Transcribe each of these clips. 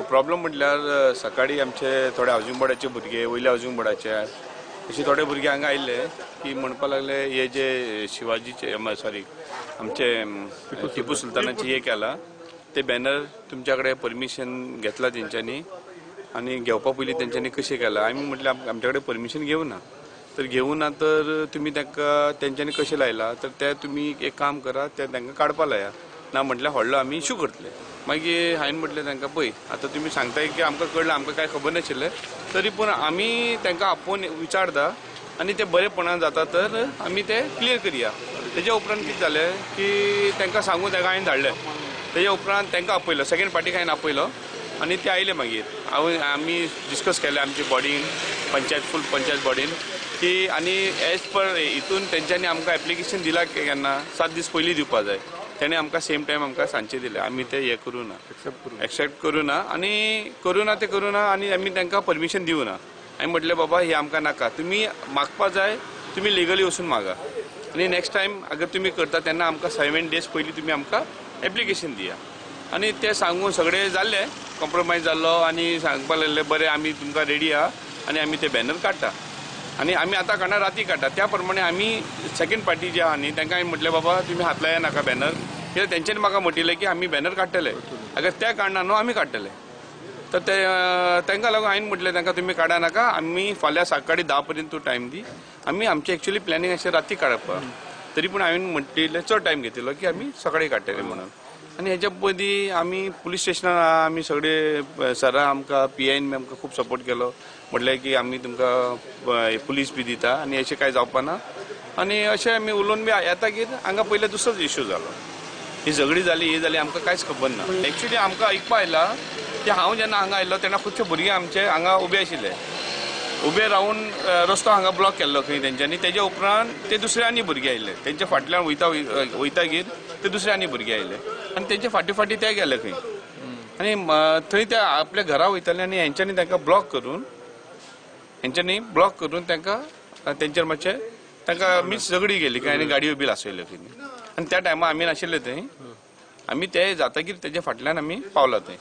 Problem म्हटल्यार सकाळी आमचे थोडे हावजिंग बोर्डाचे भुरगे वयल्या हावजिंग बोर्डाचे अशे थोडे भुरगे हांगा आयले की म्हणपा लागले हे जे शिवाजीचे सॉरी आमचे टिपू सुलतानाचे हे केला ते बॅनर तुमच्या कडेन परमिशन घेतला तेंच्यांनी आनी घेवपा पयलीं तेंच्यांनी कशें केला आमी म्हटलें आमच्या कडेन परमिशन घेवना तर घेवना तर तुमी तांकां तेंच्यांनी कशें लायला तर ते तुमी एक काम करा ते तांकां काडपा लाया ना म्हटल्यार व्हडलो आमी इशू करतले मागीर हांवें म्हटलें तांकां पळय आतां तुमी सांगताय की आमकां कळ्ळें आमकां कांय खबर नाशिल्लें तरी पूण आमी तांकां आपोवन विचारता आनी ते बरेपणान जाता तर आमी ते क्लियर करया तेज्या उपरांत कितें जालें की तांकां सांगून तांकां हांवें धाडलें तेज्या उपरांत तांकां आपयलो सेकेंड पार्टीक हांवें आपयलो आनी ते आयले मागीर आमी डिस्कस केलें आमचे बॉडीन फूल पंचायत बॉडीन की आनी एज पर हितून तेंच्यांनी आमकां एप्लिकेशन दिला केन्ना 7 दीस पयलीं दिवपा जाय तेणे आमकां सेम टायम आमकां सांजचे दिले आमी ते हे करूं ना एक्सेप्ट करूं ना आनी आमी तांकां परमिशन दिवं ना हांवें म्हटलें बाबा हे आमकां नाका तुमी मागपा जाय तुमी लिगली वचून मागा आनी नेक्स्ट टायम अगर तुमी करता तेन्ना आमकां 7 डेज पयलीं तुमी आमकां एप्लिकेशन दिया आनी ते सांगून सगळें जाल्लें कॉम्प्रोमायज जाल्लो आनी सांगपा लागले बरें आमी तुमकां रेडी आहा आनी आमी ते बॅनर काडटा आनी आमी आतां काडना राती काडटा त्या प्रमाणे आमी सेकेंड पार्टी जे आहा न्ही तांकां हांवें म्हटलें बाबा तुमी हात लाया नाका बॅनर कित्याक तेंच्यांनी म्हाका म्हटिल्लें की आमी बॅनर काडटले अगर ते काडना न्हू आमी काडटले तर ते तांकां लागून हांवें म्हटलें तांकां तुमी काडा नाका आमी फाल्यां सकाळीं 10 पर्यंत तूं टायम दी आमी आमचें एक्चुअली प्लॅनिंग अशें राती काडप तरी पूण हांवें म्हटिल्लें चड टायम घेतिल्लो की आमी सकाळीं काडटले म्हणून आनी हेच्या पयलीं आमी पुलीस स्टेशनार आमी सगळे सरान आमकां PIन आमकां खूब सपोर्ट केलो म्हटलें की आमी तुमकां पुलीस बी दिता आनी अशें कांय जावपा ना आनी अशें आमी उलोवन बी येतागीर हांगा पयले दुसरोच इश्यू जालो ही झगडी जाली ही जाली आमकां कांयच खबर ना एक्चुअली आमकां आयकपा आयला की हांव जेन्ना हांगा आयलो तेन्ना खुबशे भुरगे आमचे हांगा उबे आशिल्ले उबे रावन रस्तो हांगा ब्लॉक केल्लो खंय तेंच्यांनी तेज्या उपरांत ते दुसरे आनी भुरगे आयले तेंच्या फाटल्यान वयतागीर ते दुसरे आनी भुरगे आयले आनी तेंचे फाटी ते गेले खंय आनी थंय ते आपल्या घरा वयताले आनी हेंच्यांनी तांकां ब्लॉक करून तांकां तेंचेर मातशें तांकां मीस झगडी गेली काय आनी गाडयो बी आसयल्यो खंय आनी त्या टायमार आमी नाशिल्ले थंय आमी ते जातकीर तेज्या फाटल्यान आमी पावला थंय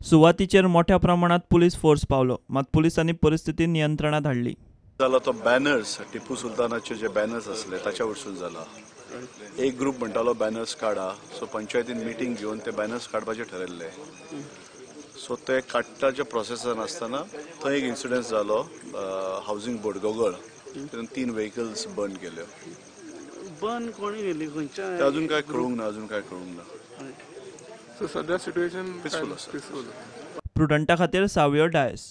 सुवातीचेर मोठ्या प्रमाणात पुलीस फोर्स पावलो मात पुलिसांनी परिस्थिती नियंत्रणात हाडली जाला तो बॅनर्स टिपू सुलतानाचे जे बॅनर्स असले ताच्या वरसून जाला एक ग्रुप म्हणटालो बॅनर्स काडा सो पंचायतीन मिटींग घेवन ते बॅनर्स काडपाचे ठरयल्ले सो ते काडटाच्या प्रोसेसान आसतना थंय एक इन्सिडंट जालो हावजिंग बोर्ड गोगळ तितून 3 व्हेकल्स बर्न केल्यो बंद कोणी गेली खंयच्या अजून काय कळूंक ना सो सध्या सिच्युएशन पीसफूल आसा प्रुडंटा खातीर सावयो डायस.